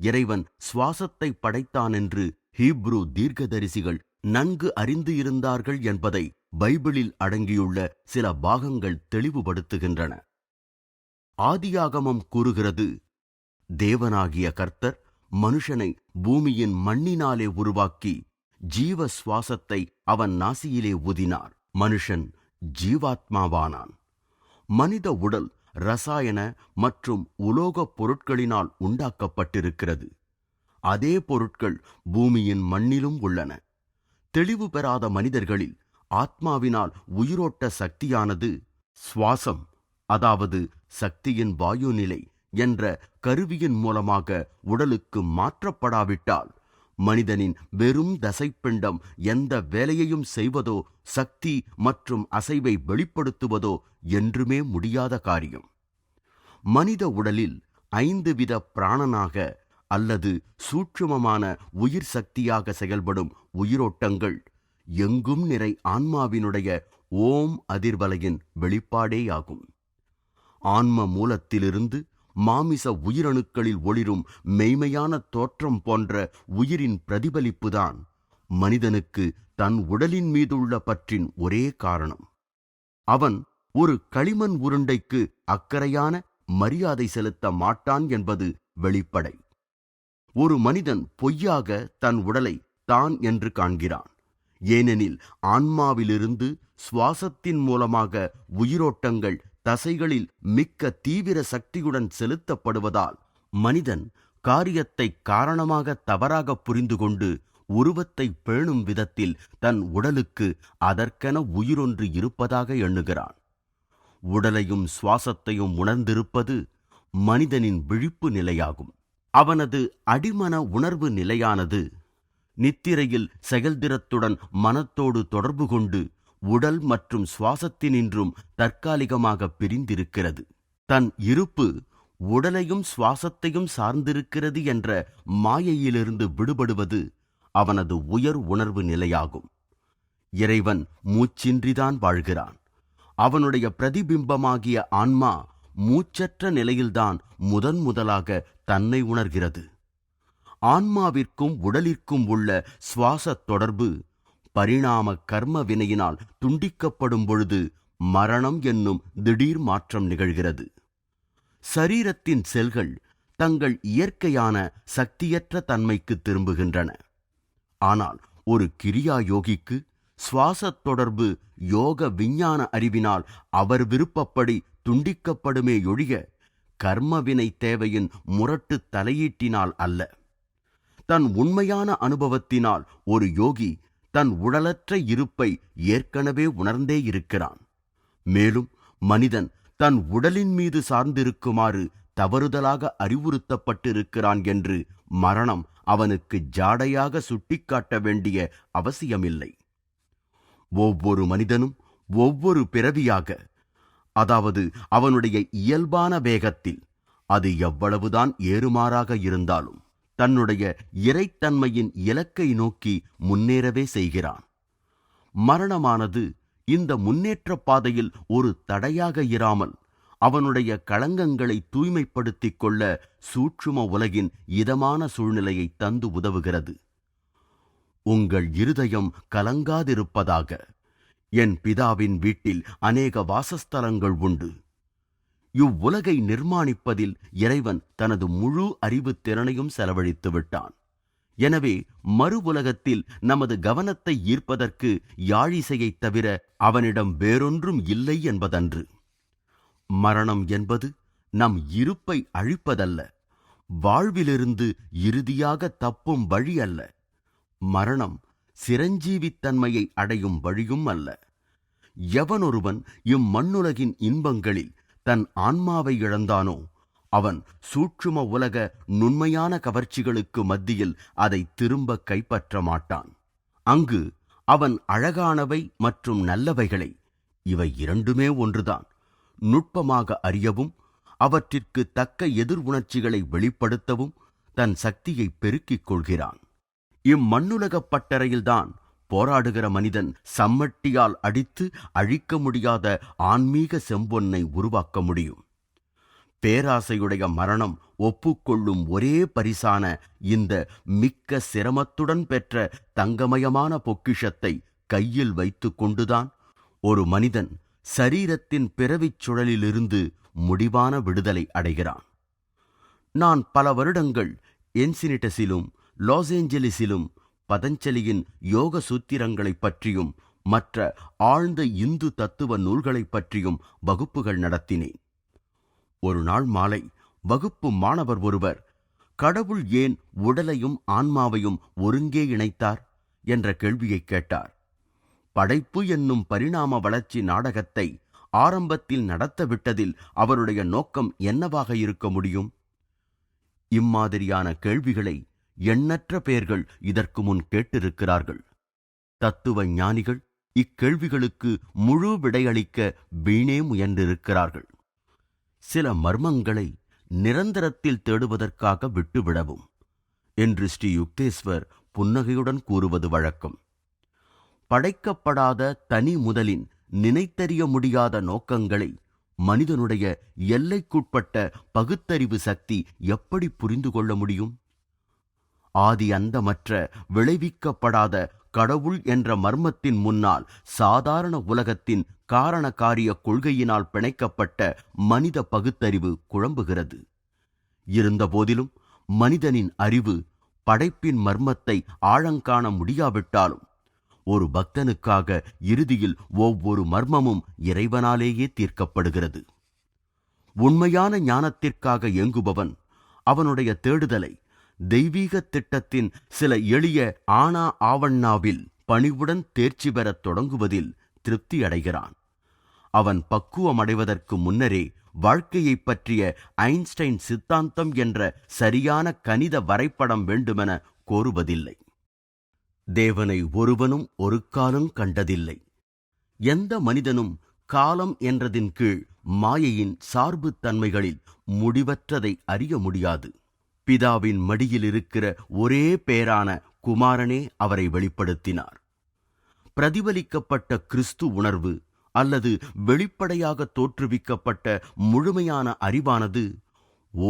இறைவன் சுவாசத்தை படைத்தான் என்று ஹீப்ரு தீர்க்கதரிசிகள் நன்கு அறிந்து இருந்தார்கள் என்பதை பைபிளில் அடங்கியுள்ள சில பாகங்கள் தெளிவுபடுத்துகின்றன. ஆதியாகமம் கூறுகிறது, தேவனாகிய கர்த்தர் மனுஷனை பூமியின் மண்ணினாலே உருவாக்கி ஜீவ சுவாசத்தை அவன் நாசியிலே ஊதினார். மனுஷன் ஜீவாத்மாவானான். மனித உடல் ரசாயன மற்றும் உலோகப் பொருட்களினால் உண்டாக்கப்பட்டிருக்கிறது. அதே பொருட்கள் பூமியின் மண்ணிலும் உள்ளன. தெளிவு பெறாத மனிதர்களில் ஆத்மாவினால் உயிரோட்ட சக்தியானது சுவாசம், அதாவது சக்தியின் வாயுநிலை என்ற கருவியின் மூலமாக உடலுக்கு மாற்றப்படாவிட்டால் மனிதனின் வெறும் தசைப்பிண்டம் எந்த வேலையையும் செய்வதோ சக்தி மற்றும் அசைவை வெளிப்படுத்துவதோ என்றுமே முடியாத காரியம். மனித உடலில் 5 வித பிராணனாக அல்லது சூட்சுமமான உயிர் சக்தியாக செயல்படும் உயிரோட்டங்கள் எங்கும் நிறை ஆன்மாவினுடைய ஓம் அதிர்வலையின் வெளிப்பாடேயாகும். ஆன்ம மூலத்திலிருந்து மாமிச உயிரணுக்களில் ஒளிரும் மெய்மையான தோற்றம் போன்ற உயிரின் பிரதிபலிப்புதான் மனிதனுக்கு தன் உடலின் மீதுள்ள பற்றின் ஒரே காரணம். அவன் ஒரு களிமண் உருண்டைக்கு அக்கறையான மரியாதை செலுத்த மாட்டான் என்பது வெளிப்படை. ஒரு மனிதன் பொய்யாக தன் உடலை தான் என்று காண்கிறான். ஏனெனில் ஆன்மாவிலிருந்து சுவாசத்தின் மூலமாக உயிரோட்டங்கள் தசைகளில் மிக்க தீவிர சக்தியுடன் செலுத்தப்படுவதால் மனிதன் காரியத்தை காரணமாக தவறாக புரிந்து கொண்டு உருவத்தை பேணும் விதத்தில் தன் உடலுக்கு அதற்கென உயிரொன்று இருப்பதாக எண்ணுகிறான். உடலையும் சுவாசத்தையும் உணர்ந்திருப்பது மனிதனின் விழிப்பு நிலையாகும். அவனது அடிமன உணர்வு நிலையானது நித்திரையில் செயல்திறத்துடன் மனத்தோடு தொடர்பு கொண்டு உடல் மற்றும் சுவாசத்தினின்றும் தற்காலிகமாக பிரிந்திருக்கிறது. தன் இருப்பு உடலையும் சுவாசத்தையும் சார்ந்திருக்கிறது என்ற மாயையிலிருந்து விடுபடுவது அவனது உயர் உணர்வு நிலையாகும். இறைவன் மூச்சின்றிதான் வாழ்கிறான். அவனுடைய பிரதிபிம்பமாகிய ஆன்மா மூச்சற்ற நிலையில்தான் முதலாக தன்னை உணர்கிறது. ஆன்மாவிற்கும் உடலிற்கும் உள்ள சுவாச தொடர்பு பரிணாம கர்ம வினையினால் துண்டிக்கப்படும் பொழுது மரணம் என்னும் திடீர் மாற்றம் நிகழ்கிறது. சரீரத்தின் செல்கள் தங்கள் இயற்கையான சக்தியற்ற தன்மைக்கு திரும்புகின்றன. ஆனால் ஒரு கிரியா யோகிக்கு சுவாச தொடர்பு யோக விஞ்ஞான அறிவினால் அவர் விருப்பப்படி துண்டிக்கப்படுமே ஒழிய கர்மவினை தேவையின் முரட்டு தலையீட்டினால் அல்ல. தன் உண்மையான அனுபவத்தினால் ஒரு யோகி தன் உடலற்ற இருப்பை ஏற்கனவே உணர்ந்தே இருக்கிறான். மேலும் மனிதன் தன் உடலின் மீது சார்ந்திருக்குமாறு தவறுதலாக அறிவுறுத்தப்பட்டிருக்கிறான் என்று மரணம் அவனுக்கு ஜாடையாக சுட்டிக்காட்ட வேண்டிய அவசியமில்லை. ஒவ்வொரு மனிதனும் ஒவ்வொரு பிறவியாக, அதாவது அவனுடைய இயல்பான வேகத்தில், அது எவ்வளவுதான் ஏறுமாறாக இருந்தாலும் தன்னுடைய இறைத்தன்மையின் இலக்கை நோக்கி முன்னேறவே செய்கிறான். மரணமானது இந்த முன்னேற்ற பாதையில் ஒரு தடையாக இராமல் அவனுடைய களங்கங்களை தூய்மைப்படுத்திக் கொள்ள சூட்சும உலகின் இதமான சூழ்நிலையை தந்து உதவுகிறது. உங்கள் இருதயம் கலங்காதிருப்பதாக. என் பிதாவின் வீட்டில் அநேக வாசஸ்தலங்கள் உண்டு. இவ்வுலகை நிர்மாணிப்பதில் இறைவன் தனது முழு அறிவுத் திறனையும் செலவழித்து விட்டான். எனவே மறு உலகத்தில் நமது கவனத்தை ஈர்ப்பதற்கு யாழிசையைத் தவிர அவனிடம் வேறொன்றும் இல்லை என்பதன்று. மரணம் என்பது நம் இருப்பை அழிப்பதல்ல, வாழ்விலிருந்து இறுதியாக தப்பும் வழி அல்ல. மரணம் சிரஞ்சீவித்தன்மையை அடையும் வழியும் அல்ல. எவனொருவன் இம்மண்ணுலகின் இன்பங்களில் தன் ஆன்மாவை இழந்தானோ அவன் சூட்சும உலக நுண்மையான கவர்ச்சிகளுக்கு மத்தியில் அதை திரும்ப கைப்பற்ற மாட்டான். அங்கு அவன் அழகானவை மற்றும் நல்லவைகளை, இவை இரண்டுமே ஒன்றுதான், நுட்பமாக அறியவும் அவற்றிற்கு தக்க எதிர் உணர்ச்சிகளை வெளிப்படுத்தவும் தன் சக்தியை பெருக்கிக் கொள்கிறான். இம்மண்ணுலகப் பட்டறையில்தான் போராடுகிற மனிதன் சம்மட்டியால் அடித்து அழிக்க முடியாத ஆன்மீக செம்பொன்னை உருவாக்க முடியும். பேராசையுடைய மரணம் ஒப்புக்கொள்ளும் ஒரே பரிசான இந்த மிக்க சிரமத்துடன் பெற்ற தங்கமயமான பொக்கிஷத்தை கையில் வைத்து கொண்டுதான் ஒரு மனிதன் சரீரத்தின் பிறவிச் சுழலிலிருந்து முடிவான விடுதலை அடைகிறான். நான் பல வருடங்கள் என்சினிடஸிலும் லாஸ் ஏஞ்சலிஸிலும் பதஞ்சலியின் யோக சூத்திரங்களைப் பற்றியும் மற்ற ஆழ்ந்த இந்து தத்துவ நூல்களைப் பற்றியும் வகுப்புகள் நடத்தினேன். ஒரு நாள் மாலை வகுப்பு மாணவர் ஒருவர், கடவுள் ஏன் உடலையும் ஆன்மாவையும் ஒருங்கே இணைத்தார் என்ற கேள்வியை கேட்டார். படைப்பு என்னும் பரிணாம வளர்ச்சி நாடகத்தை ஆரம்பத்தில் நடத்தவிட்டதில் அவருடைய நோக்கம் என்னவாக இருக்க முடியும்? இம்மாதிரியான கேள்விகளை எண்ணற்ற பேர்கள் இதற்கு முன் கேட்டிருக்கிறார்கள். தத்துவ ஞானிகள் இக்கேள்விகளுக்கு முழு விடையளிக்க வீணே முயன்றிருக்கிறார்கள். சில மர்மங்களை நிரந்தரத்தில் தேடுவதற்காக விட்டுவிடவும் என்று ஸ்ரீ யுக்தேஸ்வர் புன்னகையுடன் கூறுவது வழக்கம். படைக்கப்படாத தனி முதலின் நினைத்தறிய முடியாத நோக்கங்களை மனிதனுடைய எல்லைக்குட்பட்ட பகுத்தறிவு சக்தி எப்படி புரிந்து கொள்ள முடியும்? ஆதி அந்தமற்ற விளைவிக்கப்படாத கடவுள் என்ற மர்மத்தின் முன்னால் சாதாரண உலகத்தின் காரண காரிய கொள்கையினால் பிணைக்கப்பட்ட மனித பகுத்தறிவு குழம்புகிறது. இருந்தபோதிலும் மனிதனின் அறிவு படைப்பின் மர்மத்தை ஆழங்காண முடியாவிட்டாலும் ஒரு பக்தனுக்காக இறுதியில் ஒவ்வொரு மர்மமும் இறைவனாலேயே தீர்க்கப்படுகிறது. உண்மையான ஞானத்திற்காக ஏங்குபவன் அவனுடைய தேடுதலை தெய்வீக திட்டத்தின் சில எளிய ஆனா ஆவண்ணாவில் பணிவுடன் தேர்ச்சி பெறத் தொடங்குவதில் திருப்தி அடைகிறான். அவன் பக்குவமடைவதற்கு முன்னரே வாழ்க்கையைப் பற்றிய ஐன்ஸ்டைன் சித்தாந்தம் என்ற சரியான கணித வரைபடம் வேண்டுமென கோருவதில்லை. தேவனை ஒருவனும் ஒரு காலம் கண்டதில்லை. எந்த மனிதனும் காலம் என்றதின் கீழ் மாயையின் சார்பு தன்மைகளில் முடிவற்றதை அறிய முடியாது. பிதாவின் மடியில் இருக்கிற ஒரே பேரான குமாரனே அவரை வெளிப்படுத்தினார். பிரதிபலிக்கப்பட்ட கிறிஸ்து உணர்வு அல்லது வெளிப்படையாக தோற்றுவிக்கப்பட்ட முழுமையான அறிவானது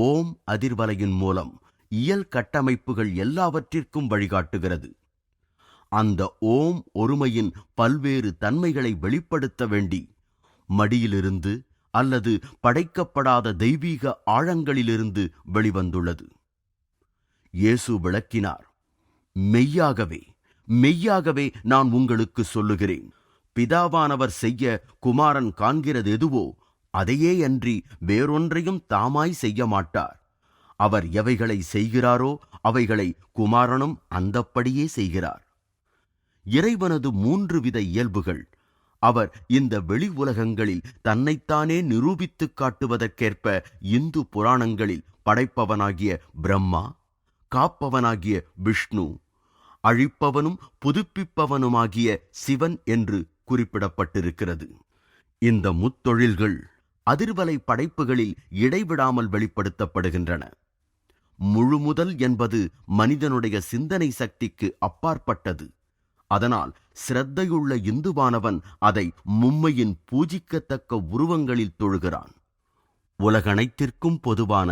ஓம் அதிர்வலையின் மூலம் இயல் கட்டமைப்புகள் எல்லாவற்றிற்கும் வழிகாட்டுகிறது. அந்த ஓம் ஒருமையின் பல்வேறு தன்மைகளை வெளிப்படுத்த வேண்டி மடியிலிருந்து அல்லது படைக்கப்படாத தெய்வீக ஆழங்களிலிருந்து வெளிவந்துள்ளது. இயேசு விளக்கினார், மெய்யாகவே மெய்யாகவே நான் உங்களுக்கு சொல்லுகிறேன், பிதாவானவர் செய்ய குமாரன் காண்கிறது எதுவோ அதையே அன்றி வேறொன்றையும் தாமாய் செய்ய மாட்டார். அவர் எவைகளை செய்கிறாரோ அவைகளை குமாரனும் அந்தப்படியே செய்கிறார். இறைவனது 3 வித இயல்புகள் அவர் இந்த வெளி உலகங்களில் தன்னைத்தானே நிரூபித்துக் காட்டுவதற்கேற்ப இந்து புராணங்களில் படைப்பவனாகிய பிரம்மா, காப்பவனாகிய விஷ்ணு, அழிப்பவனும் புதுப்பிப்பவனுமாகிய சிவன் என்று குறிப்பிடப்பட்டிருக்கிறது. இந்த முத்தொழில்கள் அதிர்வலை படைப்புகளில் இடைவிடாமல் வெளிப்படுத்தப்படுகின்றன. முழுமுதல் என்பது மனிதனுடைய சிந்தனை சக்திக்கு அப்பாற்பட்டது. அதனால் சிரத்தையுள்ள இந்துவானவன் அதை மும்மையின் பூஜிக்கத்தக்க உருவங்களில் தொழுகிறான். உலகனைத்திற்கும் பொதுவான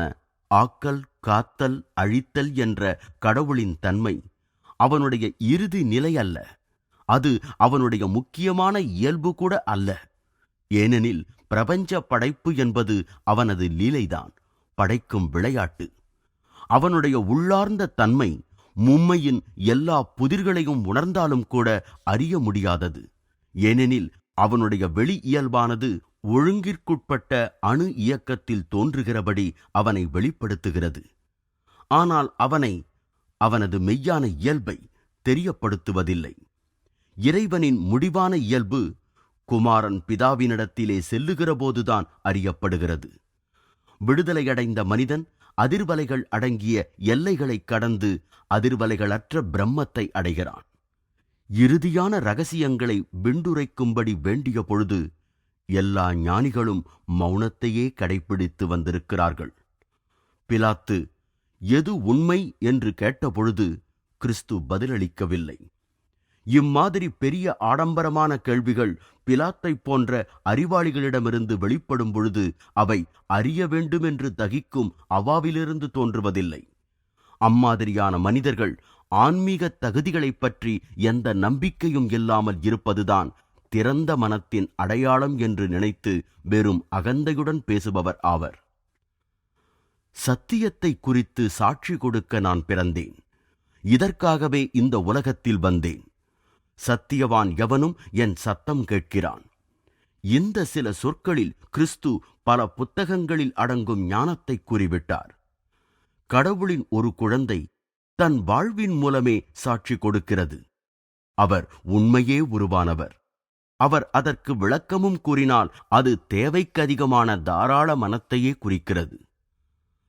ஆக்கல், காத்தல், அழித்தல் என்ற கடவுளின் தன்மை அவனுடைய இறுதி நிலை அல்ல. அது அவனுடைய முக்கியமான இயல்பு கூட அல்ல. ஏனெனில் பிரபஞ்ச படைப்பு என்பது அவனது லீலைதான், படைக்கும் விளையாட்டு. அவனுடைய உள்ளார்ந்த தன்மை மும்மையின் எல்லா புதிர்களையும் உணர்ந்தாலும் கூட அறிய முடியாதது. ஏனெனில் அவனுடைய வெளி இயல்பானது ஒழுங்கிற்குட்பட்ட அணு இயக்கத்தில் தோன்றுகிறபடி அவனை வெளிப்படுத்துகிறது. ஆனால் அவனது மெய்யான இயல்பை தெரியப்படுத்துவதில்லை. இறைவனின் முடிவான இயல்பு குமாரன் பிதாவினிடத்திலே செல்லுகிற போதுதான் அறியப்படுகிறது. விடுதலையடைந்த மனிதன் அதிர்வலைகள் அடங்கிய எல்லைகளை கடந்து அதிர்வலைகளற்ற பிரம்மத்தை அடைகிறான். இறுதியான ரகசியங்களை விண்டுரைக்கும்படி வேண்டிய பொழுது எல்லா ஞானிகளும் மௌனத்தையே கடைப்பிடித்து வந்திருக்கிறார்கள். பிலாத்து எது உண்மை என்று கேட்டபொழுது கிறிஸ்து பதிலளிக்கவில்லை. இம்மாதிரி பெரிய ஆடம்பரமான கேள்விகள் பிலாத்தை போன்ற அறிவாளிகளிடமிருந்து வெளிப்படும் பொழுது அவை அறிய வேண்டுமென்று தகிக்கும் அவாவிலிருந்து தோன்றுவதில்லை. அம்மாதிரியான மனிதர்கள் ஆன்மீக தகுதிகளைப் பற்றி எந்த நம்பிக்கையும் இல்லாமல் இருப்பதுதான் திறந்த மனத்தின் அடையாளம் என்று நினைத்து வெறும் அகந்தையுடன் பேசுபவர் ஆவர். சத்தியத்தை குறித்து சாட்சி கொடுக்க நான் பிறந்தேன். இதற்காகவே இந்த உலகத்தில் வந்தேன். சத்தியவான் எவனும் என் சத்தம் கேட்கிறான். இந்த சில சொற்களில் கிறிஸ்து பல புத்தகங்களில் அடங்கும் ஞானத்தை கூறிவிட்டார். கடவுளின் ஒரு குழந்தை தன் வாழ்வின் மூலமே சாட்சி கொடுக்கிறது. அவர் உண்மையே உருவானவர். அவர் அதற்கு விளக்கமும் கூறினால் அது தேவைக்கு அதிகமான தாராள மனத்தையே குறிக்கிறது.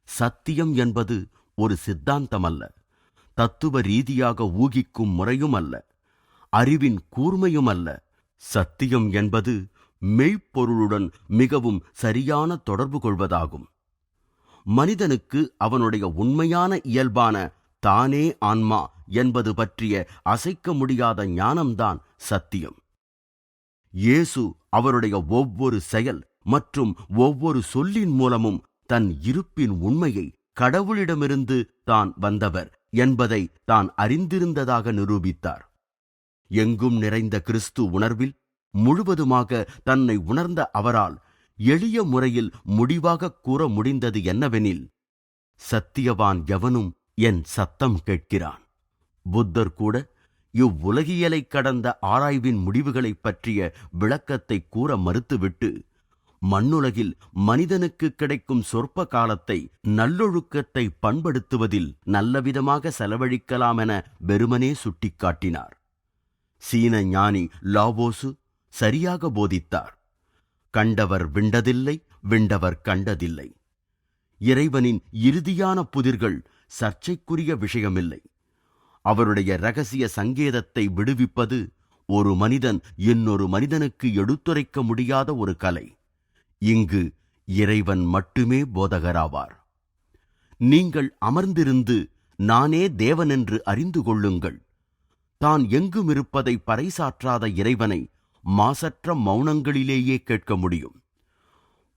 சத்தியம் என்பது ஒரு சித்தாந்தம் அல்ல, தத்துவ ரீதியாக ஊகிக்கும் முறையும் அல்ல, அறிவின் கூர்மையும் அல்ல. சத்தியம் என்பது மெய்ப்பொருளுடன் மிகவும் சரியான தொடர்பு கொள்வதாகும். மனிதனுக்கு அவனுடைய உண்மையான இயல்பான தானே ஆன்மா என்பது பற்றிய அசைக்க முடியாத ஞானம்தான் சத்தியம். இயேசு அவருடைய ஒவ்வொரு செயல் மற்றும் ஒவ்வொரு சொல்லின் மூலமும் தன் இருப்பின் உண்மையை கடவுளிடமிருந்து தான் வந்தவர் என்பதை தான் அறிந்திருந்ததாக நிரூபித்தார். எங்கும் நிறைந்த கிறிஸ்து உணர்வில் முழுவதுமாக தன்னை உணர்ந்த அவரால் எளிய முறையில் முடிவாக கூற முடிந்தது என்னவெனில், சத்தியவான் எவனும் என் சத்தம் கேட்கிறான். புத்தர் கூட இவ்வுலகியலை கடந்த ஆராய்வின் முடிவுகளைப் பற்றிய விளக்கத்தை கூற மறுத்துவிட்டு மண்ணுலகில் மனிதனுக்கு கிடைக்கும் சொற்ப காலத்தை நல்லொழுக்கத்தை பண்படுத்துவதில் நல்லவிதமாக செலவழிக்கலாம் என வெறுமனே சுட்டிக்காட்டினார். சீன ஞானி லாவோசு சரியாக போதித்தார். கண்டவர் விண்டதில்லை, விண்டவர் கண்டதில்லை. இறைவனின் இறுதியான புதிர்கள் சர்ச்சைக்குரிய விஷயமில்லை. அவருடைய இரகசிய சங்கேதத்தை விடுவிப்பது ஒரு மனிதன் இன்னொரு மனிதனுக்கு எடுத்துரைக்க முடியாத ஒரு கலை. இங்கு இறைவன் மட்டுமே போதகராவார். நீங்கள் அமர்ந்திருந்து நானே தேவனென்று அறிந்து கொள்ளுங்கள். தான் எங்கும் இருப்பதை பறைசாற்றாத இறைவனை மாசற்ற மௌனங்களிலேயே கேட்க முடியும்.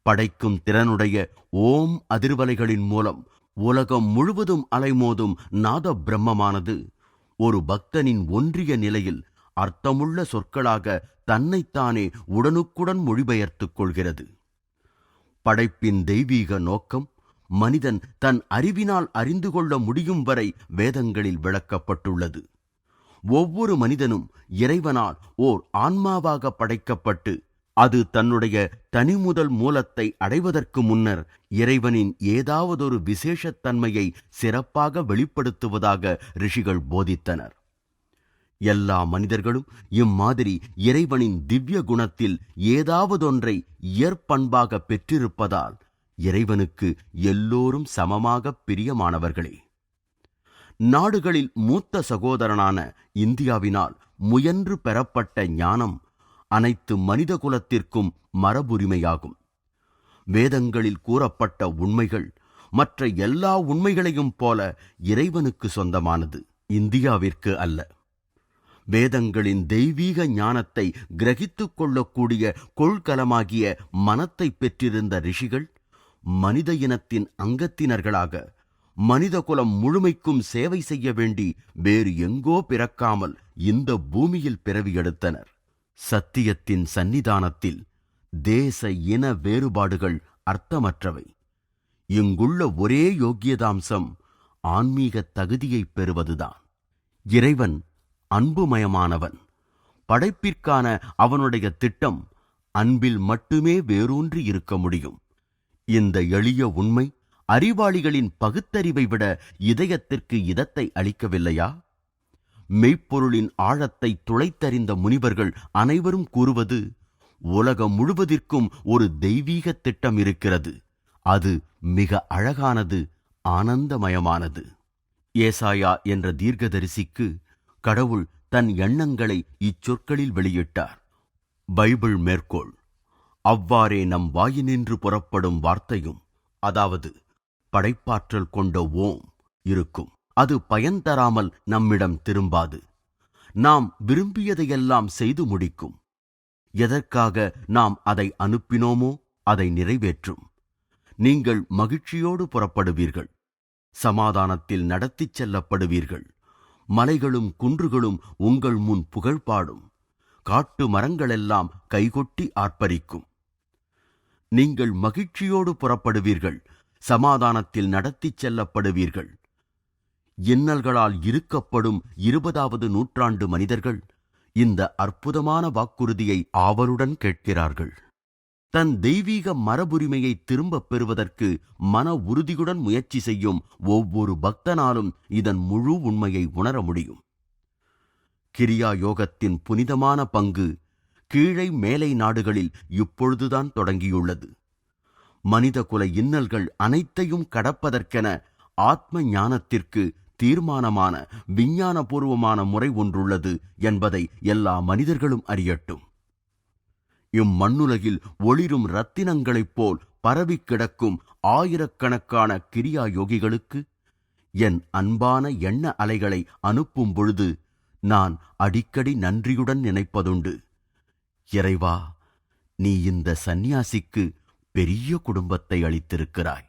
படைக்கும் திறனுடைய ஓம் அதிர்வலைகளின் மூலம் உலகம் முழுவதும் அலைமோதும் நாத பிரம்மமானது ஒரு பக்தனின் ஒன்றிய நிலையில் அர்த்தமுள்ள சொற்களாக தன்னைத்தானே உடனுக்குடன் மொழிபெயர்த்துக் கொள்கிறது. படைப்பின் தெய்வீக நோக்கம் மனிதன் தன் அறிவினால் அறிந்து கொள்ள முடியும் வரை வேதங்களில் விளக்கப்பட்டுள்ளது. ஒவ்வொரு மனிதனும் இறைவனால் ஓர் ஆன்மாவாக படைக்கப்பட்டு அது தன்னுடைய தனிமுதல் மூலத்தை அடைவதற்கு முன்னர் இறைவனின் ஏதாவதொரு விசேஷத்தன்மையை சிறப்பாக வெளிப்படுத்துவதாக ரிஷிகள் போதித்தனர். எல்லா மனிதர்களும் இம்மாதிரி இறைவனின் திவ்ய குணத்தில் ஏதாவதொன்றை இயற்பண்பாக பெற்றிருப்பதால் இறைவனுக்கு எல்லோரும் சமமாக பிரியமானவர்களே. நாடுகளில் மூத்த சகோதரனான இந்தியாவினால் முயன்று பெறப்பட்ட ஞானம் அனைத்து மனித குலத்திற்கும் மரபுரிமையாகும். வேதங்களில் கூறப்பட்ட உண்மைகள் மற்ற எல்லா உண்மைகளையும் போல இறைவனுக்கு சொந்தமானது, இந்தியாவிற்கு அல்ல. வேதங்களின் தெய்வீக ஞானத்தை கிரகித்துக் கொள்ளக்கூடிய கொள்கலமாகிய மனத்தை பெற்றிருந்த ரிஷிகள் மனித இனத்தின் அங்கத்தினர்களாக மனிதகுலம் முழுமைக்கும் சேவை செய்ய வேண்டி வேறு எங்கோ பிறக்காமல் இந்த பூமியில் பிறவி எடுத்தனர். சத்தியத்தின் சந்நிதானத்தில் தேச இன வேறுபாடுகள் அர்த்தமற்றவை. இங்குள்ள ஒரே யோக்கியதாம்சம் ஆன்மீக தகுதியை பெறுவதுதான். இறைவன் அன்புமயமானவன். படைப்பிற்கான அவனுடைய திட்டம் அன்பில் மட்டுமே வேரூன்றி இருக்க முடியும். இந்த எளிய உண்மை அறிவாளிகளின் பகுத்தறிவை விட இதயத்திற்கு இதத்தை அளிக்கவில்லையா? மெய்ப்பொருளின் ஆழத்தை துளைத்தறிந்த முனிவர்கள் அனைவரும் கூறுவது, உலகம் முழுவதிற்கும் ஒரு தெய்வீக திட்டம் இருக்கிறது. அது மிக அழகானது, ஆனந்தமயமானது. ஏசாயா என்ற தீர்க்கதரிசிக்கு கடவுள் தன் எண்ணங்களை இச்சொற்களில் வெளியிட்டார். பைபிள் மேற்கோள்: அவ்வாறே நம் வாயினின்று புறப்படும் வார்த்தையும், அதாவது படைப்பாற்றல் கொண்ட ஓம் இருக்கும். அது பயன் தராமல் நம்மிடம் திரும்பாது. நாம் விரும்பியதையெல்லாம் செய்து முடிக்கும். எதற்காக நாம் அதை அனுப்பினோமோ அதை நிறைவேற்றும். நீங்கள் மகிழ்ச்சியோடு புறப்படுவீர்கள். சமாதானத்தில் நடத்திச் செல்லப்படுவீர்கள். மலைகளும் குன்றுகளும் உங்கள் முன் புகழ்பாடும். காட்டு மரங்களெல்லாம் கைகொட்டி ஆர்ப்பரிக்கும். நீங்கள் மகிழ்ச்சியோடு புறப்படுவீர்கள். சமாதானத்தில் நடத்திச் செல்லப்படுவீர்கள். இன்னல்களால் இருக்கப்படும் 20வது நூற்றாண்டு மனிதர்கள் இந்த அற்புதமான வாக்குறுதியை ஆவலுடன் கேட்கிறார்கள். தன் தெய்வீக மரபுரிமையை திரும்பப் பெறுவதற்கு மன உறுதியுடன் முயற்சி செய்யும் ஒவ்வொரு பக்தனாலும் இதன் முழு உண்மையை உணர முடியும். கிரியா யோகத்தின் புனிதமான பங்கு கீழை மேலை நாடுகளில் இப்பொழுதுதான் தொடங்கியுள்ளது. மனிதகுல இன்னல்கள் அனைத்தையும் கடப்பதற்கென ஆத்ம ஞானத்திற்கு தீர்மானமான விஞ்ஞானபூர்வமான முறை ஒன்றுள்ளது என்பதை எல்லா மனிதர்களும் அறியட்டும். இம்மண்ணுலகில் ஒளிரும் இரத்தினங்களைப் போல் பரவி கிடக்கும் ஆயிரக்கணக்கான கிரியா யோகிகளுக்கு என் அன்பான எண்ண அலைகளை அனுப்பும் பொழுது நான் அடிக்கடி நன்றியுடன் நினைப்பதுண்டு. இறைவா, நீ இந்த சந்நியாசிக்கு பெரிய குடும்பத்தை அளித்திருக்கிறாய்.